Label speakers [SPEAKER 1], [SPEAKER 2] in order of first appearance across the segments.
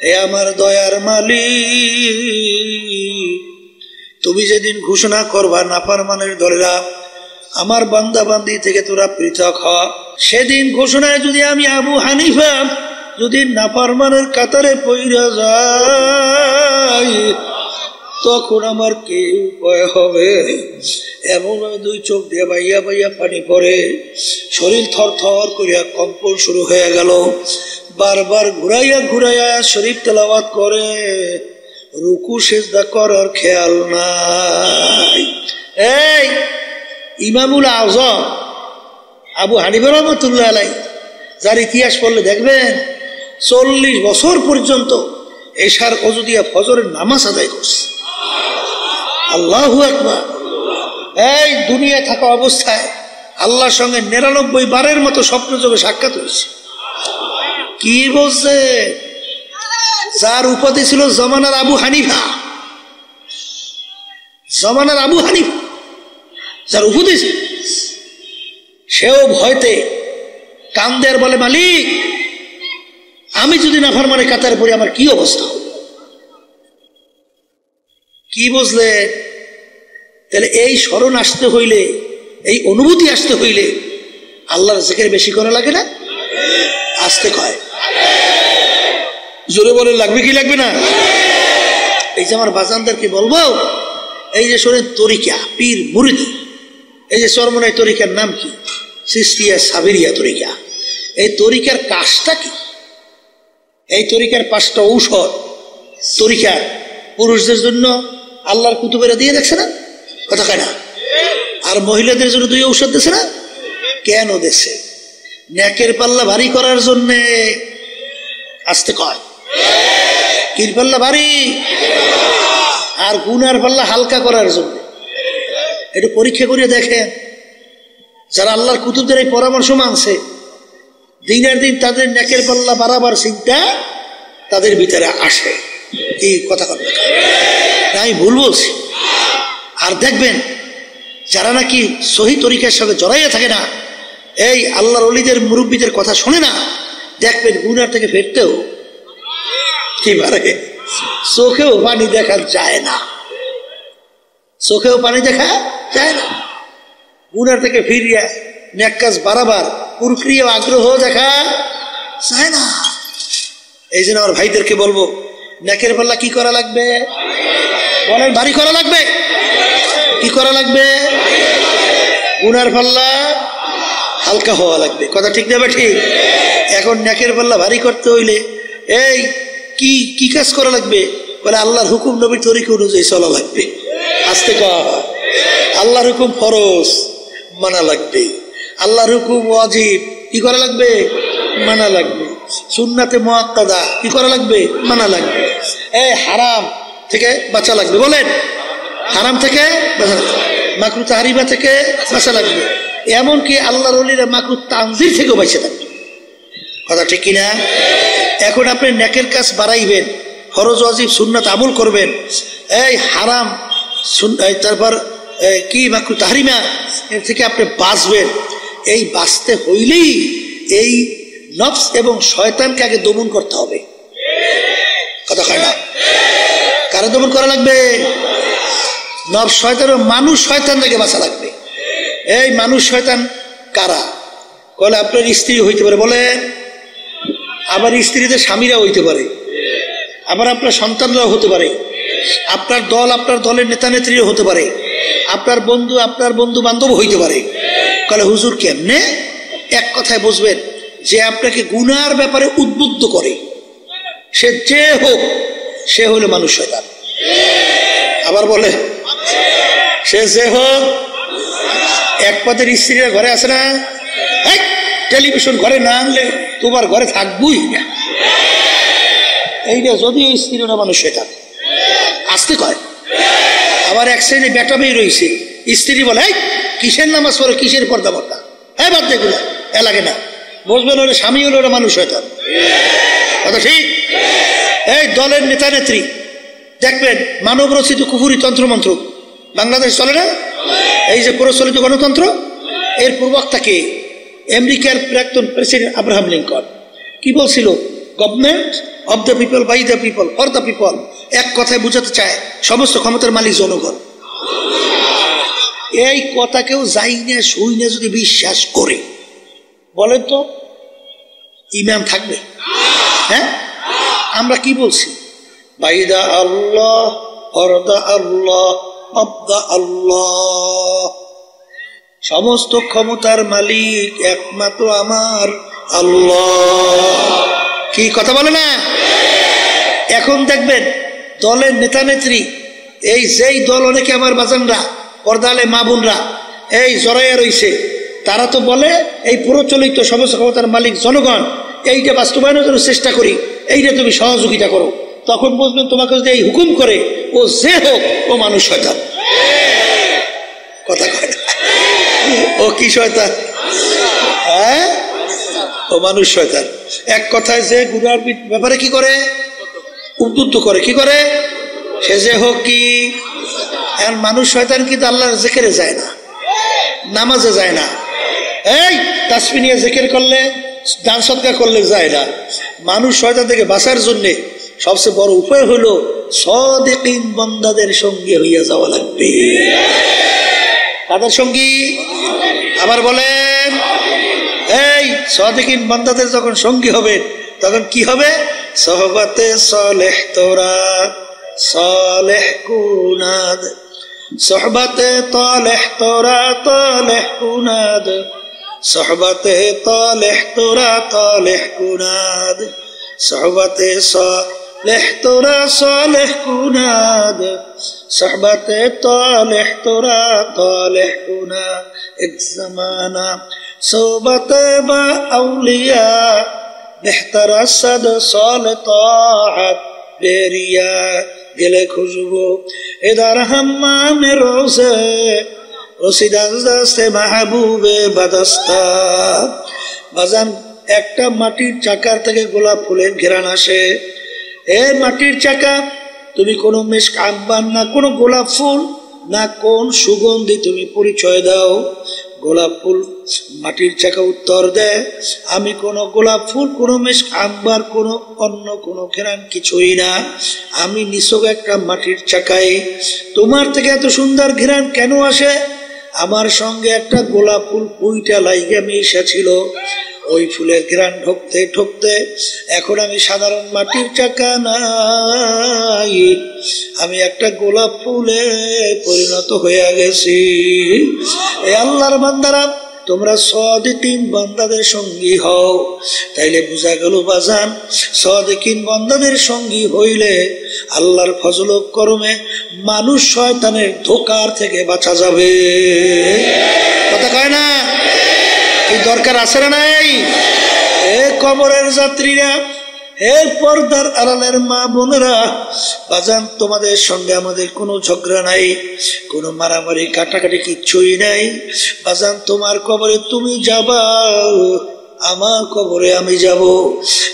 [SPEAKER 1] হে আমার দয়ার মালিক, তুমি যেদিন ঘোষণা করবা নাফরমানের দলেরা আমার বান্দা বান্দি থেকে তোরা পৃথক হ, সেদিন ঘোষণায় যদি আমি আবু হানিফা যদি নাফরমানের কাতারে পইরা যাই, তখন আমার কি উপায় হবে? এমন দুই চোখ দিয়ে বাইয়া বাইয়া পানি পড়ে, শরীর থর থর করিয়া কম্পন শুরু হয়ে গেল। বারবার ঘুরাইয়া ঘুরাইয়া শরীফ তেলাওয়াত করে, রুকু সেজদা করার খেয়াল নাই। এই ইমামুল আযম আবু হানিফা রাহমাতুল্লাহ আলাইহি, যার ইতিহাস পড়লে দেখবেন 40 বছর পর্যন্ত এশার ওযু দিয়া ফজরের নামাজ আদায় করছে। আল্লাহু আকবার। এই দুনিয়া থাকা অবস্থায় আল্লাহর সঙ্গে 99 বারের মতো স্বপ্ন যোগে সাক্ষাৎ হয়েছে। কি বলছে? যার উপাধি ছিল জমানার আবু হানিফা, জমানার আবু হানিফা যার উপাধি ছিল, সেও ভয়তে কান্দে আর বলে, মালিক আমি যদি নাফরমানের কাতারে পড়ি আমার কি অবস্থা? কি বুঝলে? তাহলে এই স্মরণ আসতে হইলে, এই অনুভূতি আসতে হইলে আল্লাহর জিকির বেশি করা লাগে না? আসতে কয়, জোরে বলে লাগবে কি লাগবে না? এই যে আমার বাজানদেরকে বলবো, এই যে শোনেন তরিকা পীর মুরিদি, এই যে চরমনাই তরিকার নাম কি? চিশতিয়া সাবিরিয়া তরিকা। এই তরিকার কাজটা কি? এই তরিকার 5টা ঔষধ তরিকার পুরুষদের জন্য আল্লাহর কুতুবেরা দিয়ে দেখছে না? কথা কয় না? আর মহিলাদের জন্য 2 ঔষধ দিছে না? কেন দিছে? নেকের পাল্লা ভারী করার জন্যে। আসতে কয়, কির পাল্লা ভারী আর গুনার পাল্লা হালকা করার জন্য। একটু পরীক্ষা করে দেখেন, যারা আল্লাহর কুতুবদের এই পরামর্শ মানছে, দিনের দিন তাদের নেকের পাল্লা বাড়াবার চিন্তা তাদের ভিতরে আসে। এই কথা কথা আমি ভুল বলছি? আর দেখবেন যারা নাকি সহি তরিকার সাথে জড়াইয়া থাকে না, এই আল্লাহর ওলিদের মুরব্বীদের কথা শোনে না, দেখবেন গুনার থেকে ফেরতেও কি পারে, চোখেও পানি দেখা যায় না, চোখেও পানি দেখা যায় না। গুনার থেকে ফিরিয়া নেক কাজ বাড়াবার প্রক্রিয়া আগ্রহ দেখা যায় না। এই জন্য আমার ভাইদেরকে বলবো, নেকের পাল্লা কি করা লাগবে? বলেন, ভারী করা লাগবে। কি করা লাগবে? গুনার পাল্লা হালকা হওয়া লাগবে। কথা ঠিক না? ঠিক। এখন নেকের পাল্লা ভারী করতে হইলে এই কি কি কাজ করা লাগবে? বলে আল্লাহর হুকুম নবীর তরিকা অনুযায়ী চলা লাগবে। আস্তে কর। আল্লাহর হুকুম ফরজ, মানা লাগবে। আল্লাহর হুকুম ওয়াজিব, কি করা লাগবে? মানা লাগবে। সুন্নাতে মুআক্কাদা, কি করা লাগবে? মানা লাগবে। এই হারাম থেকে বাঁচা লাগবে। বলেন, হারাম থেকে বাঁচা লাগবে, মাকরুহ তাহরিমা থেকে বাঁচা লাগবে। এমনকি আল্লাহর ওলিরা মাকরুহ তানজির থেকেও বাঁচে থাকবে। কথা ঠিক কিনা? এখন আপনি নেকের কাজ বাড়াইবেন, ফরজ ওয়াজিব সুন্নাত আমল করবেন, এই হারাম তারপর কি মাকরুহ তাহরিমা এর থেকে আপনি বাঁচবেন। এই বাঁচতে হইলেই এই নফস এবং শয়তানকে আগে দমন করতে হবে। কথা হয় না? কারা দমন করা লাগবে? নফস শয়তান, মানুষ শয়তান থেকে বাঁচা লাগবে। এই মানুষ শয়তান কারা? বলে আপনার স্ত্রী হইতে পারে, বলেন, আবার স্ত্রীদের স্বামীরা হইতে পারে, আবার আপনার সন্তানরাও হতে পারে, আপনার দল আপনার দলের নেতা নেত্রীও হতে পারে, আপনার বন্ধু বান্ধব হইতে পারে। বলে হুজুর কেমনে? এক কথায় বুঝবেন, যে আপনাকে গুনার ব্যাপারে উদ্বুদ্ধ করে, সে যে হোক, সে হলো মানুষ শয়তান। আবার বলে, সে যে হোক, এক পথের স্ত্রীরা ঘরে আসে না, টেলিভিশন ঘরে না আনলে তোমার ঘরে থাকবই না। এইটা যদিও স্ত্রী না, মানুষ শয়তান। আসতে কয়। আবার এক শ্রেণী বেটা মেয়ে রয়েছে, স্ত্রী বলে, কিসের নামাজ পড়ো, কিসের পর্দা পর্দা, হ্যাঁ বাদ দেগুলো এ লাগে না। বুঝবেন ওরা স্বামী হলো ওরা মানুষ শয়তান। কথা ঠিক? এই দলের নেতা নেত্রী দেখবেন মানব রচিত কুফুরি তন্ত্রমন্ত্র বাংলাদেশ চলে না? এই যে প্রচলিত গণতন্ত্র, এর প্রবক্তাকে আমেরিকার প্রাক্তন প্রেসিডেন্ট আব্রাহাম লিঙ্কন কি বলছিল? Government of the people, by the people, for the people. এক কথায় বুঝাতে চায় সমস্ত ক্ষমতার মালিক জনগণ। এই কথা কেউ যাই না শুই না যদি বিশ্বাস করে, বলেন তো ঈমান থাকবে? হ্যাঁ, আমরা কি বলছি? By the Allah, for the Allah, of the Allah. সমস্ত ক্ষমতার মালিক একমাত্র আমার আল্লাহ। কি কথা বলে না? এখন দেখবেন দলের নেতা নেত্রী, এই যেই দল অনেকে আমার বাজানরা, পর্দালে মা বোনরা এই জড়াইয়া রয়েছে, তারা তো বলে এই প্রচলিত সমস্ত ক্ষমতার মালিক জনগণ, এইটা বাস্তবায়নের জন্য চেষ্টা করি, এইটা তুমি সহযোগিতা করো। তখন বুঝবেন তোমাকে যদি এই হুকুম করে, ও যে হোক ও মানুষ শয়তান। কথা কয় না? ও কি শয়তান? হ্যাঁ, ও মানুষ শয়তান। এক কথায় যে গুনার ব্যাপারে কি করে? উদ্বুদ্ধ করে। কি করে? সে যে হোক কি এখন মানুষ শয়তান। কিন্তু আল্লাহর জিকিরে যায় না, নামাজে যায় না, এই তাসবিহ নিয়ে জিকির করলে, দান সদকা করলে যায় না। মানুষ শয়তান থেকে বাঁচার জন্য সবচেয়ে বড় উপায় হলো সাদিকিন বান্দাদের সঙ্গে হইয়া যাওয়া লাগবে। তাদের সঙ্গী আবার বলেন, এই সাদিকিন বান্দাদের যখন সঙ্গী হবে তখন কি হবে? সোহবতে সালেহ তোরা সালেহ কুনাদ, সোহবতে তালেহ তোরা তালেহ কুনাদ, সোহবতে তালেহ তোরা তালেহ কুনাদ, সোহবতে সালেহ তোরা সালেহ কুনাদ, সোহবতে তালেহ তোরা তালেহ কুনাদ। এক জামানা सोबत बा औलिया बेहतर सद साल ताअत बेरिया दिल खुशबू इधर हम्माम रोज़े रसीदा से महबूबे बदस्ता। বাজান একটা মাটির চাকার থেকে গোলাপ ফুলের ঘেরান আসে। এ মাটির চাকা, তুমি কোনো মিস্ক আম্বার না কোনো গোলাপ ফুল না কোন সুগন্ধি তুমি পরিচয় দাও। গোলাপ ফুল মাটির চাকা উত্তর দেয়, আমি কোন গোলাপ ফুল, কোন মিস্ক আম্বার, কোন অন্য কোন ঘেরান কিছুই না, আমি নিছক একটা মাটির চাকাই। তোমার থেকে এত সুন্দর ঘেরান কেন আসে? আমার সঙ্গে একটা গোলাপ ফুল পুইটা লাইগা মিশা ছিল। ওই ফুলের ঘ্রাণ ঢুকতে ঢুকতে এখন আমি সাধারণ মাটির চাকা নাই, আমি একটা গোলাপ ফুলে পরিণত হয়ে গেছি। এই আল্লাহর বান্দারা, তোমরা সাদিকিন বান্দাদের সঙ্গী হও। তাইলে বোঝা গেল বাজান, সাদিকিন বান্দাদের সঙ্গী হইলে আল্লাহর ফজল ও করমে মানুষ শয়তানের ধোঁকার থেকে বাঁচা যাবে। কথা কয় না? এই দরকার আছে না নাই? এ কবরের যাত্রীরা, হে পর্দার আড়ালের মা বোনেরা, বাজান তোমাদের সঙ্গে আমাদের কোনো ঝগড়া নাই, কোনো মারামারি কাটাকাটি কিচ্ছুই নাই। বাজান তোমার কবরে তুমি যাবা, আমার কবরে আমি যাব।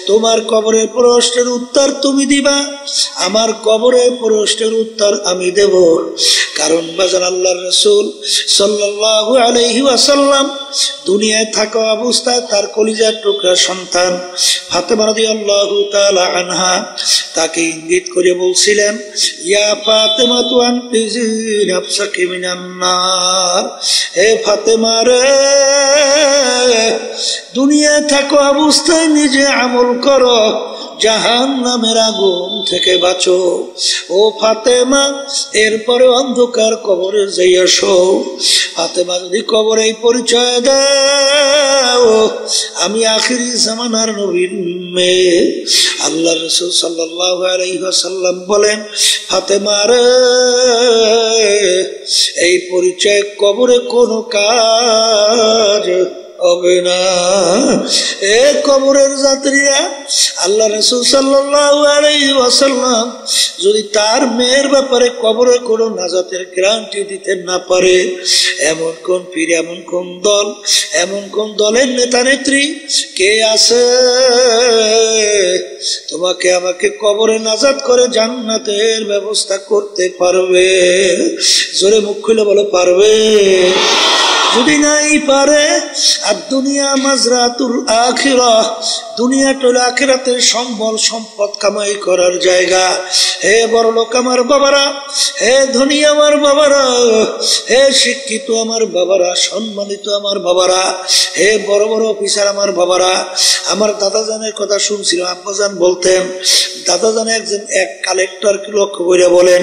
[SPEAKER 1] তোমার কবরের প্রশ্নের উত্তর তুমি দিবা, আমার কবরের প্রশ্নের উত্তর আমি দেব। কারণ বাজান আল্লাহর রাসূল সাল্লাল্লাহু আলাইহি ওয়াসাল্লাম দুনিয়ায় থাকা অবস্থায় তার কলিজার টুকরা সন্তান ফাতেমা রাদিয়াল্লাহু তাআলা আনহা তাকে ইঙ্গিত করে বলছিলেন, ইয়া ফাতেমা তু আনকিজি নাফসাকি মিনান নার। হে ফাতেমা রে, দুনিয়ায় থাকা অবস্থায় নিজে আমল করো, জাহান্নামের আগুন থেকে বাঁচো। ও ফাতেমা, এরপরে অন্ধকার কবরে যাইয়া শো। ফাতেমা যদি কবরে পরিচয় দাও, আমি আখিরি জামানার নবীর মেয়ে। আল্লাহ রাসূল সাল্লাল্লাহু আলাইহি ওয়াসাল্লাম বলেন, ফাতেমা রে, এই পরিচয় কবরে কোনো কাজ হবে না। এ কবরের যাত্রীরা, আল্লাহ রাসূল সাল্লাল্লাহু আলাইহি ওয়াসাল্লাম যদি তার মেয়ের ব্যাপারে কবরে কোনো নাজাতের গ্যারান্টি দিতে না পারে, এমন কোন পীর, এমন কোন দল, এমন কোন দলের নেতা নেত্রী কে আছে তোমাকে আমাকে কবরে নাজাত করে জান্নাতের ব্যবস্থা করতে পারবে? জোরে মুখ খুলে বলো, পারবে? যদি নাই পারে, আর দুনিয়া মাজরাতুল আখিরাহ, দুনিয়াটা হলো আখিরাতের সম্বল সম্পদ কামাই করার জায়গা। হে বড়লোক আমার বাবারা, হে ধনী আমার বাবারা, হে শিক্ষিত আমার বাবারা, সম্মানিত আমার বাবারা, হে বড় বড় অফিসার আমার বাবারা, আমার দাদাজানের কথা শুনছিল, আব্বাজান বলতেন, দাদাজান একজন এক কালেক্টরকে লক্ষ্য কইরা বলেন,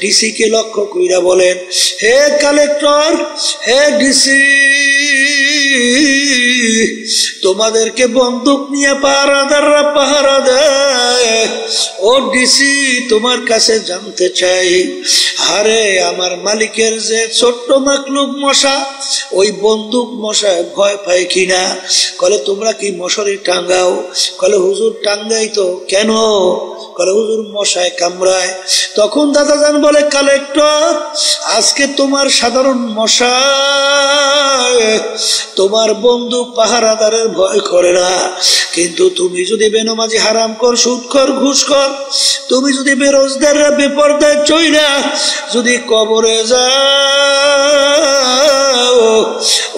[SPEAKER 1] ডিসি কে লক্ষ্য কইরা বলেন, হে কালেক্টর, হে ডিসি, তোমাদেরকে বন্দুক নিয়ে পাহারাদাররা পাহারা দেয়। ও ডিসি, তোমার কাছে জানতে চাই, আরে আমার মালিকের যে ছোট্ট মাকলুক মশা, ওই বন্দুক মশায় ভয় পায় কিনা? কলে তোমরা কি মশারি টাঙ্গাও? কলে হুজুর টাঙ্গাই তো। কেন? কলে হুজুর মশায় কামড়ায়। তখন দাদাজান বলে, কালেক্টর, আজকে তোমার সাধারণ মশা তোমার বন্দুক পাহারাদারের ভয় করে না, কিন্তু তুমি যদি বেনমাজি হারামখোর সুদখোর ঘুষখোর, তুমি যদি বেরোজগাররা বেপরদায় চইরা যদি কবরে যাও,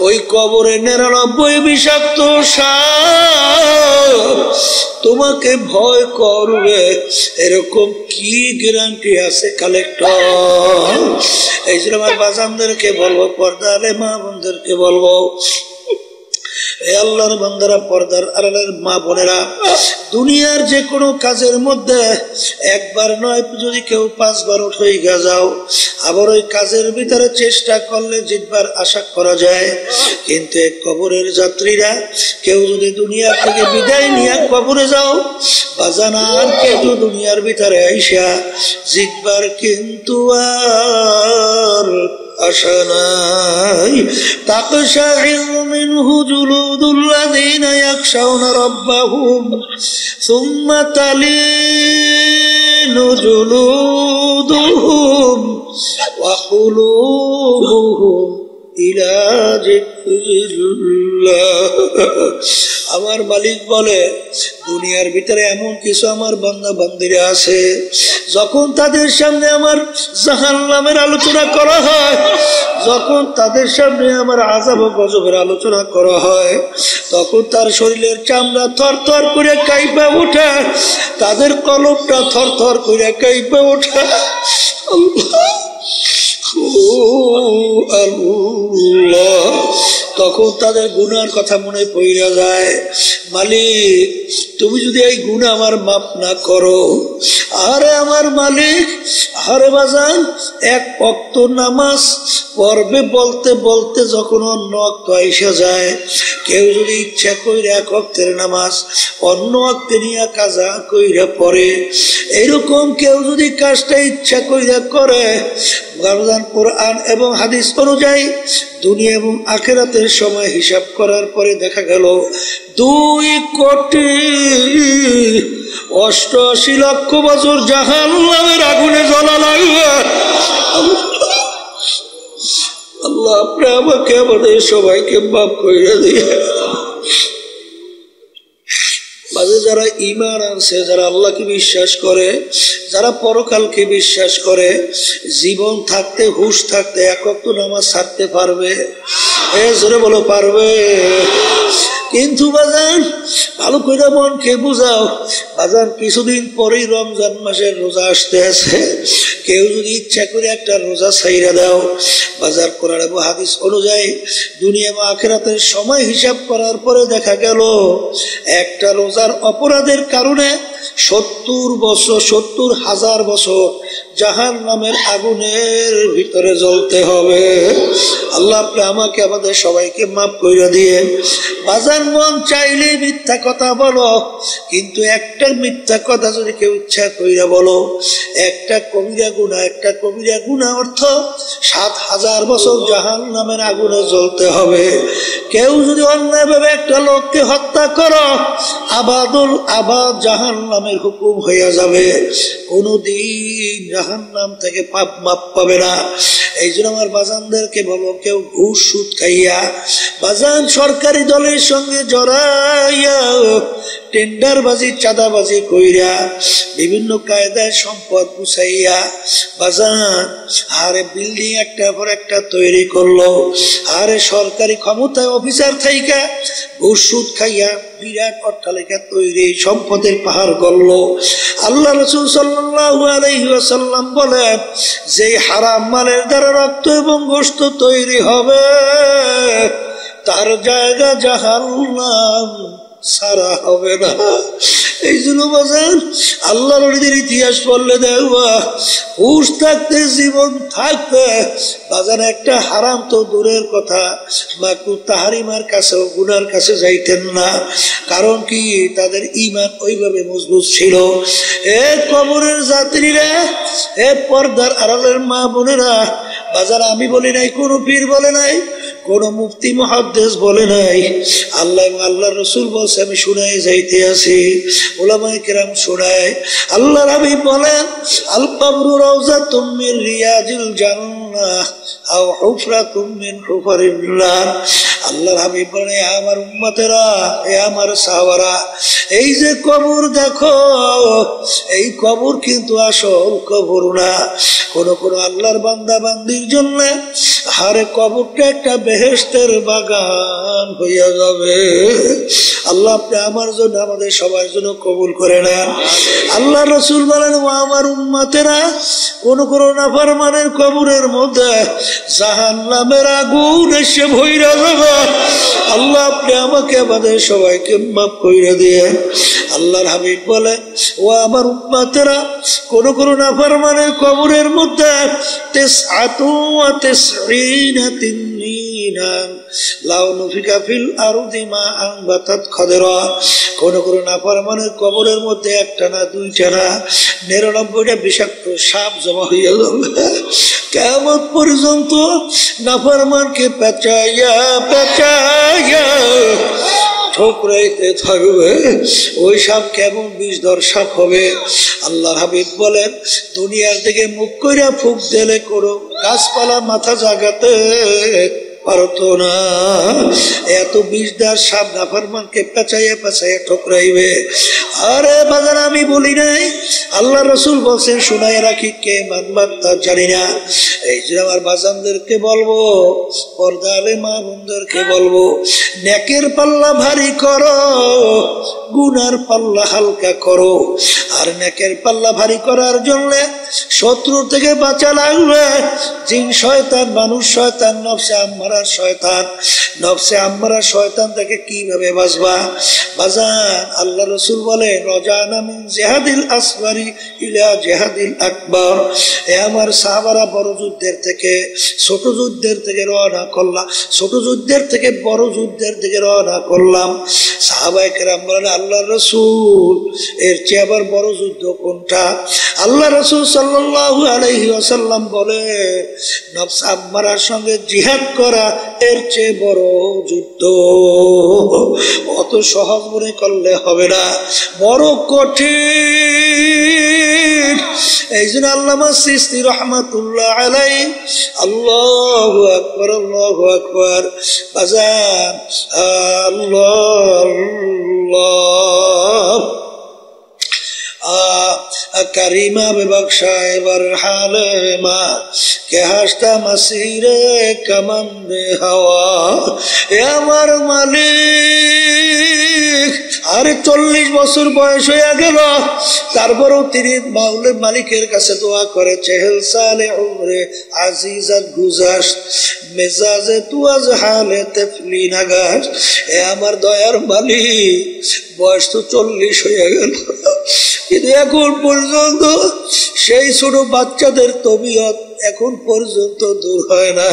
[SPEAKER 1] ওই কবরে 99 বিষাক্ত সাপ তোমাকে ভয় করবে, এরকম কি গ্যারান্টি আছে কালেক্টর? এই জন্য আমার বাজানদেরকে বলবো, পর্দারে মা বোনদেরকে বলবো, আল্লাহর বান্দারা, পর্দার আড়ালের মা বোনেরা, দুনিয়ার যে কোনো কাজের মধ্যে একবার নয়, যদি কেউ 5 বার উঠে যাও, আবার ওই কাজের ভিতরে চেষ্টা করলে জিতবার আশা করা যায়। কিন্তু কবরের যাত্রীরা কেউ যদি দুনিয়া থেকে বিদায় নিয়ে কবরে যাও, বাজানার কেউ দুনিয়ার ভিতরে আইসা জিতবার কিন্তু আর আশা নাই। তাকশাইরু মিনহু জুলুদুল্লাযীনা ইয়াখশাউনা রাব্বাহুম সুম্মা তালিনু জুলুদুহুম ওয়া কুলুবুহুম ইলা যিকরিল্লাহ। আমার মালিক বলে, দুনিয়ার ভিতরে এমন কিছু আমার বান্দা বান্দিরা আছে, যখন তাদের সামনে আমার জাহান্নামের আলোচনা করা হয়, যখন তাদের সামনে আমার আযাব ও গজবের আলোচনা করা হয়, তখন তার শরীরের চামড়া থরথর করে কাঁপে ওঠে, তাদের কলবটা থরথর করে কাঁপে ওঠে। আল্লাহ, তখন তাদের গুনার কথা মনে পড়ে যায়, মালিক তুমি যদি এই গুনাহ আমার মাফ না করো। আরে আমার মালিক, আরে বাজান, এক ওয়াক্ত নামাজ পড়বে বলতে বলতে যখন অন্য ওয়াক্ত আইসা যায়, কেউ যদি ইচ্ছা কইরা এক ওয়াক্তের নামাজ অন্য ওয়াক্তে নিয়ে কাজা কইরা পড়ে, এইরকম কেউ যদি কাজটা ইচ্ছা কইরা করে, কোরআন এবং হাদিস অনুযায়ী দুনিয়া এবং আখিরাতের সময় হিসাব করার পরে দেখা গেল 2,88,00,000 বছর জাহান্নামের আগুনে জ্বলা লাগবে। আল্লাহ আপনি আমাকে আমাদের সবাইকে মাফ করে দিয়ে। যারা ঈমান আনছে, যারা আল্লাহকে বিশ্বাস করে, যারা পরকালকে বিশ্বাস করে, জীবন থাকতে হুঁশ থাকতে এক ওয়াক্ত নামাজ ছাড়তে পারবে? জোরে বলো, পারবে? কিন্তু বাজান ভালো করে মনকে বুঝাও, বাজান কিছুদিন পরেই রমজান মাসের রোজা আসতে আছে, কেউ যদি ইচ্ছা করে একটা রোজা ছাইরা দাও, বাজার কোরআন এবং হাদিস অনুযায়ী দুনিয়া এবং আখিরাতের সময় হিসাব করার পরে দেখা গেল একটা রোজার অপরাধের কারণে 70,000 বছর জাহান্নামের আগুনের ভিতরে জ্বলতে হবে। আল্লাহ আপনি আমাকে আমাদের সবাইকে মাফ করে দিয়ে। বাজার মন চাইলে মিথ্যা কথা বলো, কিন্তু একটা মিথ্যা কথা যদি কেউ ইচ্ছা কইরা বলো, একটা কবিরা গুনাহ অর্থ 7,000 বছর জাহান্নামের আগুনে জ্বলতে হবে। কেউ যদি অন্যায়ভাবে একটা লোককে হত্যা করো, আবাদুল আবাদ জাহান্নামের হুকুম হইয়া যাবে, কোনদিন জাহান্নাম থেকে পাপ মাপ পাবে না। এই জন্য আমার বাজানদেরকে বলবো, কেউ ঘুষ সুদ খাইয়া বাজান সরকারি দলের সঙ্গে জড়াইয়া টেন্ডারবাজি চাঁদাবাজি কইরা বিভিন্ন কায়দায় সম্পদ গুছাইয়া বাজান আরে বিল্ডিং একটা পর একটা তৈরি করলো, আরে সরকারি ক্ষমতায় অফিসার থাইকা ঘুষ সুদ খাইয়া বিরাট অট্টালিকা তৈরি, সম্পদের পাহাড় গড়লো। আল্লাহ রাসূল সাল্লাল্লাহু আলাইহি ওয়াসাল্লাম বলেন, যে হারাম মালের দ্বারা রক্ত এবং গোশত তৈরি হবে তার জায়গা জাহান্নাম সারা হবে না। এই জন্য বাজান আল্লাহর ওলিদের ইতিহাস পড়লে দেখবা হুশ থাকতে জীবন থাকতে বাজান একটা হারাম তো দূরের কথা, মাকরুহ তাহরিমার কাছেও গুনার কাছে যাইতেন না। কারণ কি, তাদের ঈমান ওইভাবে মজবুত ছিল। এ কবরের যাত্রীরা, এ পর্দার আড়ালের মা বোনেরা, বাজার আমি বলি নাই, কোন পীর বলে নাই, কোন মুফতি মুহাদ্দিস বলে নাই, আল্লাহ এবং আল্লাহর রাসূল বলছে, আমি শুনাই যাইতে আছি, উলামায়ে কেরাম শোনায়। আল্লাহর হাবিব বলেন, আল কবরু রাউযাতুম মিন রিয়াজিল জান্নাহ আও হুফরাতুম মিন হুফারিন নার। আল্লাহর হাবিব বলেন, আমার উম্মতেরা, এ আমার সাহাবারা, এই যে কবর দেখো, এই কবর কিন্তু আসল কবর না। কোন কোন আল্লাহর বান্দা বান্দির জন্য হারে কবরটা একটা বেহেশতের বাগান হইয়া যাবে। আল্লাহ আপনি আমার জন্য, আমাদের সবার জন্য কবুল করে নেন। আল্লাহ রাসূল বলেন, ও আমার উম্মতেরা, কোন কোন নাফরমানের কবরের মধ্যে জাহান্নামের আগুন এসে ভইরা যাবে। আল্লাহ আপনি আমাকে, আমাদের সবাইকে মাফ কইরা দিয়ে। আল্লাহর হাবিব বলে, ও আমার উম্মতেরা, কোন কোন নাফরমানের কবরের মধ্যে 99 তিননিনা লাউ নুফিকা ফিল আরদি মা আনবাতাত খাদরা। কোন কোন নাফরমানের কবরের মধ্যে একটা না দুইটা না 99টা বিষাক্ত সাপ জমা হইয়া যাবে। কিয়ামত পর্যন্ত নাফরমানকে পেঁচাইয়া পেঁচাইয়া ঠোকরাইতে থাকবে। ওই সাপ কেমন বিষধর সাপ হবে। আল্লাহর হাবিব বলেন, দুনিয়ার দিকে মুখ কইরা ফুক দিলে কোনো গাছপালা মাথা জাগাতে পারতো না, এত বিষদার সাপ নাফরমানকে পেঁচাইয়া পেঁচাইয়া ঠোকরাইবে। আরে বাজার আমি বলি নাই, আল্লাহ রাসূল বলছেন, শুনাই রাখি, কে মানবা তা জানি না। এই যে আমার বাজানদেরকে বলবো, পর্দারে মা বোনদেরকে বলবো, নেকের পাল্লা ভারী করো, গুনার পাল্লা হালকা করো। আর নেকের পাল্লা ভারী করার জন্য শত্রু থেকে বাঁচা লাগবে। জিন শয়তান, মানুষ শয়তান, নফসে আম্মারা শয়তান, নফসে আম্মারা শয়তান থেকে কিভাবে বাঁচবা বাজান? আল্লাহ রাসূল বলে, রজানা মিন জিহাদিল আসগরি ইলা জিহাদিল আকবার। এ আমার সাহাবারা, বড় যুদ্ধের থেকে ছোট যুদ্ধের থেকে রওনা করলাম, ছোট যুদ্ধের থেকে বড় যুদ্ধের দিকে রওনা করলাম। সাহাবায়ে কেরাম বলেন, আল্লাহ রাসূল, এর চেয়ে আবার বড় যুদ্ধ কোনটা? আল্লাহ রাসূল সাল্লাল্লাহু আলাইহি ওয়াসাল্লাম বলে, নফস আম্মারার সঙ্গে জিহাদ করা এর চেয়ে বড় যুদ্ধ। অত সহজ মনে করলে হবে না, বড় কঠিন। এই জন্য আল্লামা সিস্তি রহমাতুল্লাহ আলাইহি, আল্লাহু আকবার, আল্লাহু আকবার বাজান, আল্লাহ करीमा बेबख्शा बर हाले मा के हस्ता मसीरे कमंदे हवा। ए আমার মালিক, আরে 40 বছর বয়স হয়ে গেল, তারপরেও তিনি মাওলার মালিকের কাছে দোয়া করে, 40 সালে উমরে আজিজাত গুজাশত মেজাজে তু আজ হালে তফলি নাগাশ। এ আমার দয়ার মালিক, বয়স তো 40 হয়ে গেল, কিন্তু এখন পর্যন্ত সেই ছোট বাচ্চাদের তবিয়ত এখন পর্যন্ত দূর হয় না।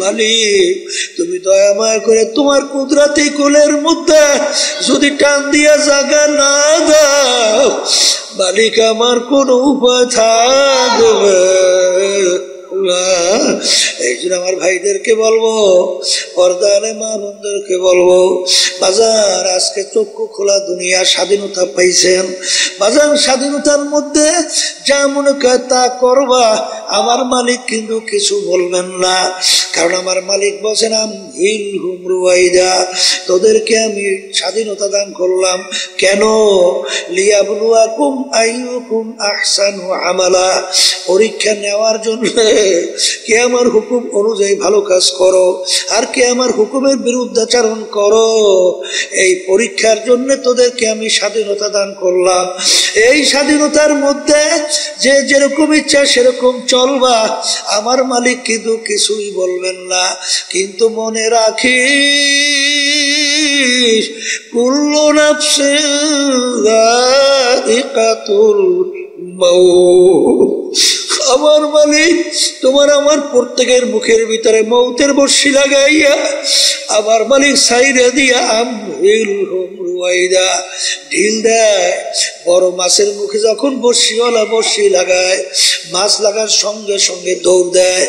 [SPEAKER 1] মালিক, তুমি দয়া মায়া করে তোমার কুদরতি কোলের মধ্যে যদি টান দিয়া জায়গা না দাও, মালিক আমার কোন উপায় থাকবে না। এই জন্য আমার ভাইদেরকে বলবো, পর্দারে মা বোনদেরকে বলবো, বাজার আজকে চক্ষু খোলা দুনিয়া, স্বাধীনতা পাইছেন বাজার, স্বাধীনতার মধ্যে যা মনে করে তা করবা। আমার মালিক কিন্তু কিছু বলবেন না, কারণ আমার মালিক বলছেন আমহিলহুম রুওয়াইদা, তোদেরকে আমি স্বাধীনতা দান করলাম। কেন? লিয়াবলুয়াকুম আইয়ুকুম আহসানু আমালা, পরীক্ষা নেওয়ার জন্য। কে আমার হুকুম অনুযায়ী ভালো কাজ করো আর কে আমার হুকুমের বিরুদ্ধাচরণ করো, এই পরীক্ষার জন্য তোদেরকে আমি স্বাধীনতা দান করলাম। এই স্বাধীনতার মধ্যে যে যেরকম ইচ্ছা সেরকম চলবা, আমার মালিক কিন্তু কিছুই বলবেন না। কিন্তু মনে রাখিস, কুল্লু নাফসিন যায়িকাতুল মাউত, আমার মালিক তোমার আমার প্রত্যেকের মুখের ভিতরে মৌতের বর্ষি লাগাইয়া আমার মালিক সাইরে দিয়া আমহিলহুম রুওয়াইদা ঢিল দেয়। বড় মাছের মুখে যখন বর্ষিওয়ালা বর্ষি লাগায়, মাছ লাগার সঙ্গে সঙ্গে দৌড় দেয়।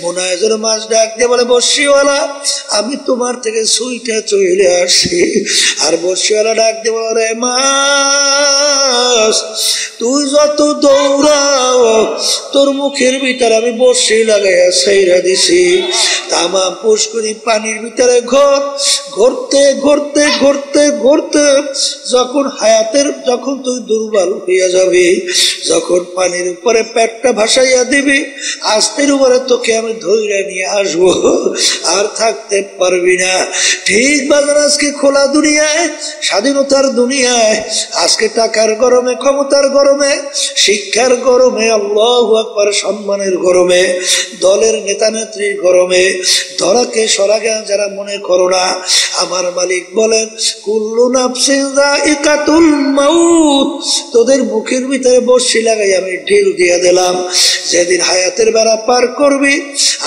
[SPEAKER 1] মনে হয় যেন মাছ ডাক দিয়ে বলে, বর্ষিওয়ালা আমি তোমার থেকে সুইটা চলে আসি। আর বর্ষিওয়ালা ডাক দিয়ে বলে, মাছ তুই যত দৌড়াও তোর মুখের ভিতরে আমি বর্ষি লাগাইয়া ছাইরা দিছি। তামাম পুষ্করি পানির ভিতরে ঘুরতে ঘুরতে ঘুরতে ঘুরতে যখন হায়াতের যখন তুই দুর্বল হইয়া যাবি, যখন পানির উপরে পেটটা ভাসাইয়া দিবি, আস্তের উপরে তোকে আমি ধইরা নিয়ে আসবো, আর থাকতে পারবি না। ঠিক বাজার আজকে খোলা দুনিয়ায়, স্বাধীনতার দুনিয়ায়, আজকে টাকার গরমে, ক্ষমতার গরমে, শিক্ষার গরমে, আল্লাহু আকবার সম্মানের গরমে, দলের নেতা নেত্রীর গরমে ধরাকে সরাগে যারা মনে করো না, আমার মালিক বলেন কুল্লু নাফসিন যায়িকাতুল মাউত, তোদের মুখের ভিতরে বর্ষি লাগাই আমি ঢিল দিয়ে দিলাম। যেদিন হায়াতের বেড়া পার করবি,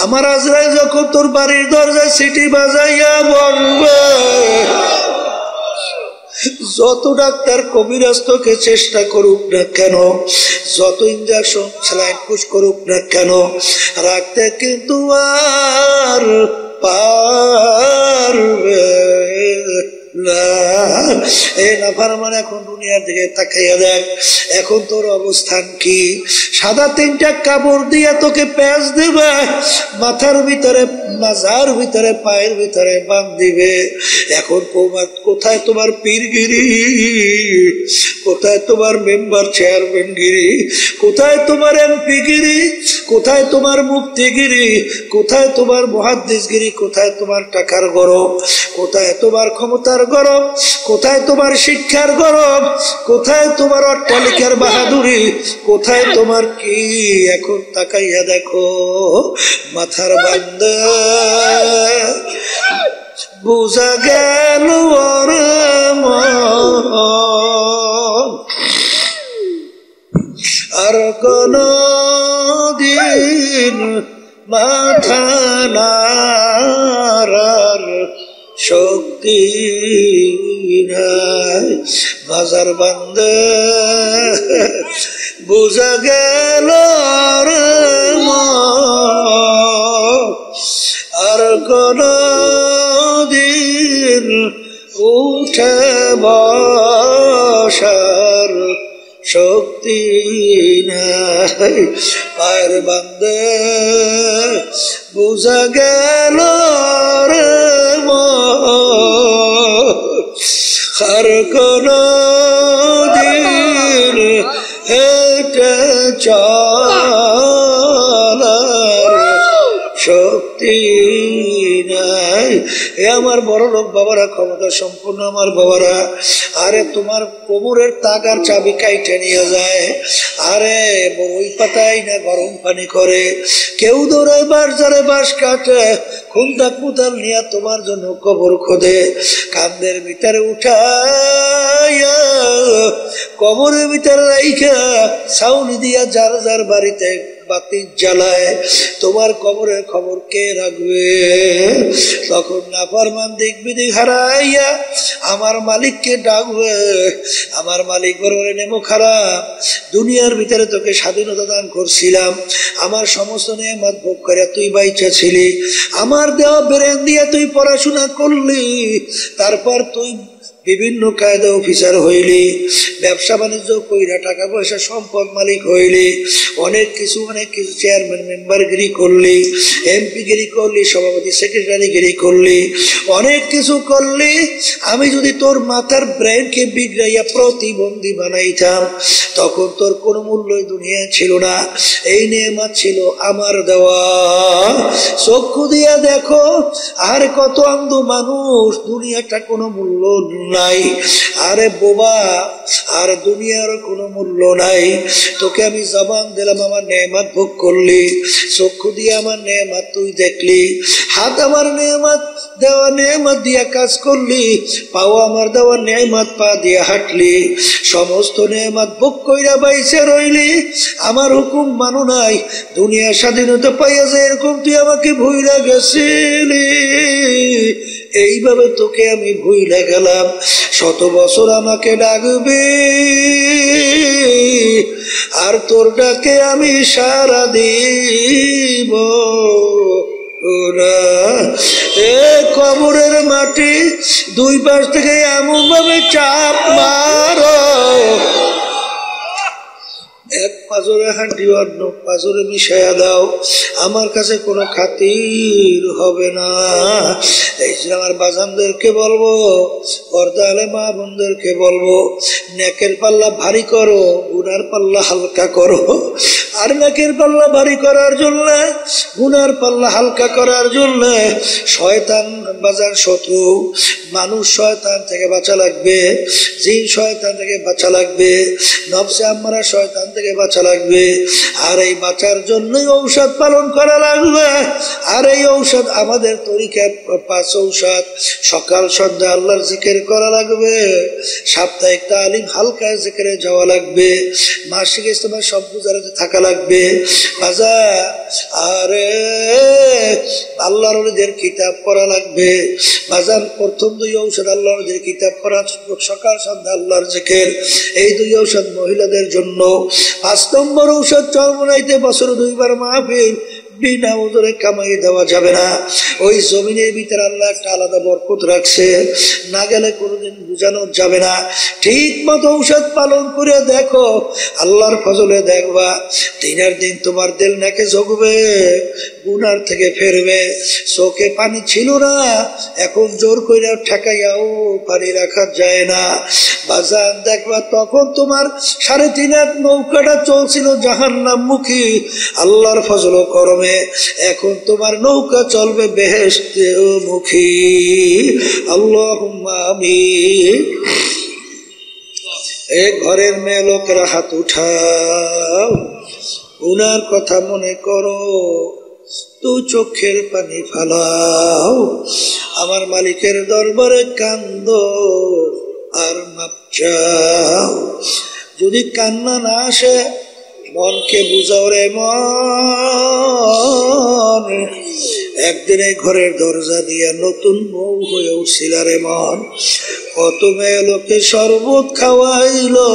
[SPEAKER 1] আমার আজরাইল যখন তোর বাড়ির দরজায় সিটি বাজাইয়া বলবে, যত ডাক্তার কবিরাজ তোকে চেষ্টা করুক না কেন, যত ইঞ্জেকশন স্যালাইন পুশ করুক না কেন, রাখতে কিন্তু আর পারবে না। এই নাফরমান এখন দুনিয়ার দিকে তাকাইয়া দেখ, এখন তোর অবস্থান কি? সাদা তিনটা কাপড় দিয়ে তোকে প্যাঁচ দেবে, মাথার ভিতরে, মাজার ভিতরে, পায়ের ভিতরে বাঁধ দিবে। এখন কোথায় তোমার পীরগিরি, কোথায় তোমার মেম্বার চেয়ারম্যান গিরি, কোথায় তোমার এমপি গিরি, কোথায় তোমার মুফতিগিরি, কোথায় তোমার মুহাদ্দিসগিরি, কোথায় তোমার টাকার গরম, কোথায় তোমার ক্ষমতার গরম, কোথায় তোমার শিক্ষার গরম, কোথায় তোমার অট্টালিকার বাহাদুরি, কোথায় তোমার কি? এখন তাকাইয়া দেখো, মাথার বান্দা বুঝা গেল আর কোন দিন মাথা নাড়ার শক্তি নাই। বাজার বান্দা বুঝা গেল আর কোন দিন উঠে বসার শক্তি নাই। পায়ের বান্দা বুঝা গেল আর কোন দিন হেঁটে চলার শক্তি নাই। এ আমার বড় লোক বাবারা, ক্ষমতা সম্পূর্ণ আমার বাবারা, আরে তোমার কোমরের তাগার চাবি কাইটে নিয়ে যায়, আরে বড়ই পাতাই না গরম পানি করে, কেউ দৌড়ায় বাঁশঝাড়ে বাঁশ কাটে, খুন্দা কুদাল নিয়ে তোমার জন্য কবর খোদে, কান্দের ভিতরে উঠাইয়া কবরের ভিতরে রাইখা ছাউনি দিয়া যার যার বাড়িতে বাতি জ্বালায়, তোমার কবরের খবর কে রাখবে? তখন নাফরমান দিক বিদিক হারাইয়া আমার মালিককে ডাকবে। আমার মালিক বলবে, নেমো খারাপ, দুনিয়ার ভিতরে তোকে স্বাধীনতা দান করছিলাম, আমার সমস্ত নেয়ামত ভোগ করে তুই বাইচা ছিলি, আমার দেওয়া ব্রেন দিয়ে তুই পড়াশোনা করলি, তারপর তুই বিভিন্ন কায়দা অফিসার হইলি, ব্যবসা বাণিজ্য কইরা টাকা পয়সা সম্পদ মালিক হইলি, অনেক কিছু চেয়ারম্যান মেম্বারগিরি করলি, এমপিগিরি করলি, সভাপতি সেক্রেটারিগিরি করলি, অনেক কিছু করলি। আমি যদি তোর মাথার ব্রেনকে বিগড়াইয়া প্রতিবন্ধী বানাইতাম, তখন তোর কোনো মূল্যই দুনিয়ায় ছিল না। এই নেয়ামত ছিল আমার দেওয়া। চক্ষু দিয়া দেখো, আর কত অন্ধ মানুষ, দুনিয়াটা কোনো মূল্য নাই। আরে বোবা, আর দুনিয়ার কোনো মূল্য নাই। তোকে আমি জবান দিলাম, আমার নেয়ামত ভোগ করলি, চক্ষু দিয়ে আমার নেয়ামত তুই দেখলি, হাত আমার নেয়ামত দেওয়া নেয়ামত দিয়া কাজ করলি, পাও আমার দেওয়া নেয়ামত পা দিয়া হাঁটলি, সমস্ত নেয়ামত ভোগ কইরা বাইসে রইলি, আমার হুকুম মানো নাই। দুনিয়া স্বাধীনতা পাইয়া যায় এরকম তুই আমাকে ভুইলা গেছিলি। এইভাবে তোকে আমি ভুইলা গেলাম। শত বছর আমাকে ডাকবে, আর তোর ডাকে আমি সারা দিব। কবরের মাটি দুই পাশ থেকে এমন ভাবে চাপ মারো, এক পাজরে হাঁটি অন্য পাজরে মিশাইয়া দাও, আমার কাছে কোনো খাতির হবে না। এই যে আমার বাজানদেরকে বলবো, পর্দা আলে মা বোনদেরকে বলবো, নেকের পাল্লা ভারী করো, গুনার পাল্লা হালকা করো। আর নেকের পাল্লা ভারী করার জন্য, গুনার পাল্লা হালকা করার জন্য শয়তান বাজার শত্রু। মানুষ শয়তান থেকে বাঁচা লাগবে, জিন শয়তান থেকে বাঁচা লাগবে, নফসে আম্মারা শয়তান থেকে বাঁচা লাগবে। আর এই বাঁচার জন্যই ঔষধ পালন করা লাগবে। আর এই ঔষধ আমাদের তরিকার 5 ঔষধ। সকাল সন্ধ্যা আল্লাহর জিকির করা লাগবে, সাপ্তাহিক তালিম হালকা জিকিরে যাওয়া লাগবে, মাসিক ইজতেমায় সব গুজারাতে থাকা লাগবে। বাজার আরে আল্লাহর ওলিদের কিতাব পড়া লাগবে। বাজার প্রথম 2 ঔষধ আল্লাহর ওলিদের কিতাব পড়া, সকাল সন্ধ্যা আল্লাহর জিকির, এই 2 ঔষধ মহিলাদের জন্য। 5 নম্বর ঔষধ চরমনাইতে বছর 2 বার মাহফিল, বিনা ওজরে কামাই দেওয়া যাবে না। ওই জমিনের ভিতরে আল্লাহ একটা আলাদা বরকত রাখছে, না গেলে কোনোদিন বুঝানো যাবে না। ঠিক মতো ঔষধ পালন করে দেখো, আল্লাহর ফজলে দেখবা দিনের দিন তোমার দিল নাকে জগবে, গুনার থেকে ফেরবে। চোখে পানি ছিল না, এখন জোর করে ঠেকাইয়াও পানি রাখা যায় না। বাজার দেখবা তখন তোমার 3.5 হাত নৌকাটা চলছিল জাহান্নাম মুখী, আল্লাহর ফজল করমে এখন তোমার নৌকা চলবে বেহেশতে মুখী। আল্লাহুম্মা আমিন। এ ঘরের মেয়ে লোকেরা হাত উঠাও, উনার কথা মনে করো, তুই চোখের পানি ফালাও, আমার মালিকের দরবারে কান্দো আর মাপ চাও। যদি কান্না না আসে, মনকে বুঝাও রে মন, একদিন এই ঘরের দরজা দিয়া নতুন বউ হয়ে উঠছিল রে মন। কত মেয়ে লোকে শরবত খাওয়াইলো,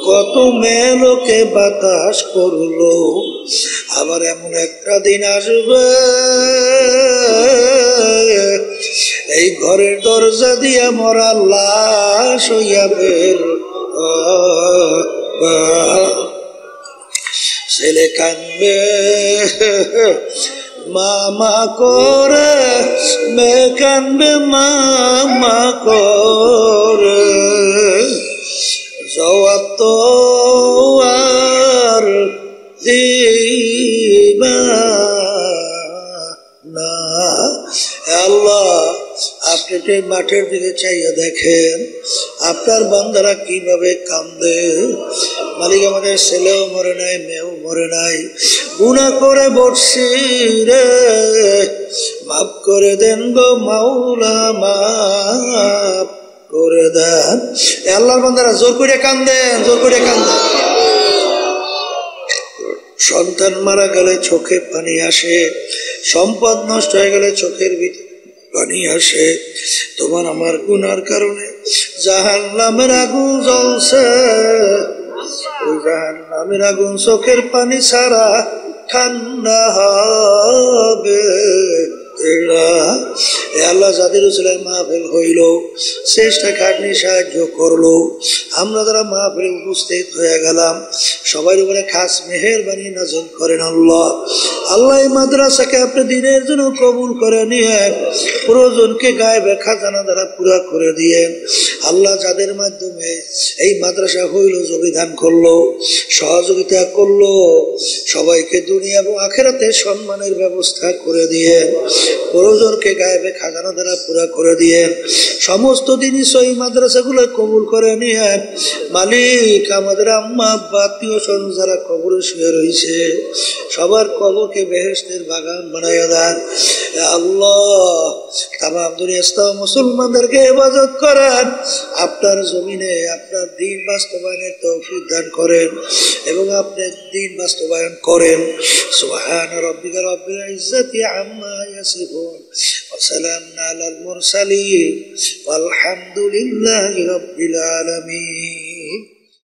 [SPEAKER 1] কত মেয়ে লোকে বাতাস করলো, আবার এমন একটা দিন আসবে এই ঘরের দরজা দিয়া মরা লাশ হইয়া বের। ছেলে কানবে মামা করে, মেয়ে কানবে মামা করে, জবাব তো আর দিবা না। আল্লাহ, আপনি মাঠের দিকে চাইয়া দেখেন আপনার বান্দারা কিভাবে কান্দে। মালিক, আমাদের ছেলেও মরে নাই, মেয়েও মরে নাই, গুনাহ করে বসছি রে, মাফ করে দেন গো মাওলা, মাফ করে দেন। আল্লাহর বান্দারা জোর করে কান্দেন, জোর করে কান্দেন। সন্তান মারা গেলে চোখে পানি আসে, সম্পদ নষ্ট হয়ে গেলে চোখের ভিতরে পানি আসে। তোমার আমার গুনার কারণে জাহান্নামের আগুন জ্বলছে, ওই জাহান্নামের আগুন চোখের পানি ছাড়া ঠান্ডা হবে আলহামদুলিল্লাহ। আল্লাহ যাদের উসিলায় মাহফিল হইল, চেষ্টা খাটনি সাহায্য করলো, আমরা যারা মাহফিলে উপস্থিত হয়ে গেলাম, সবার উপরে খাস মেহেরবানি নাযিল করেন আল্লাহ। আল্লাহ এই মাদ্রাসাকে আপনি দিনের জন্য কবুল করে নিয়ে প্রয়োজনকে গায়েবে খাজানা দ্বারা পুরা করে দিয়ে আল্লাহ যাদের মাধ্যমে এই মাদ্রাসা হইল যোগদান করলো, সহযোগিতা করলো, সবাইকে দুনিয়া এবং আখিরাতে সম্মানের ব্যবস্থা করে দিয়ে প্রয়োজনকে গায়েবে খাজানা দ্বারা পুরা করে দিয়ে সমস্ত দিনই সই মাদ্রাসাগুলো কবুল করে নিয়ে মালিক আমাদের আম্মা আব্বা আত্মীয় স্বজন যারা কবরে শুয়ে রয়েছে সবার কবরকে বেহেশতের বাগান বানাইয়া দেন আল্লাহ। তামাম দুনিয়া ইসলাম মুসলমানদেরকে হেফাজত করেন, আপনার জমিনে আপনার দ্বীন বাস্তবায়নের তৌফিক দান করেন এবং আপনার দ্বীন বাস্তবায়ন করেন। সুবহান রাব্বিকা রাব্বিল ইজ্জাতি আম্মা ইয়াসিফুন ওয়া সালামুন আলাল মুরসালিন ওয়ালহামদুলিল্লাহি রাব্বিল আলামিন।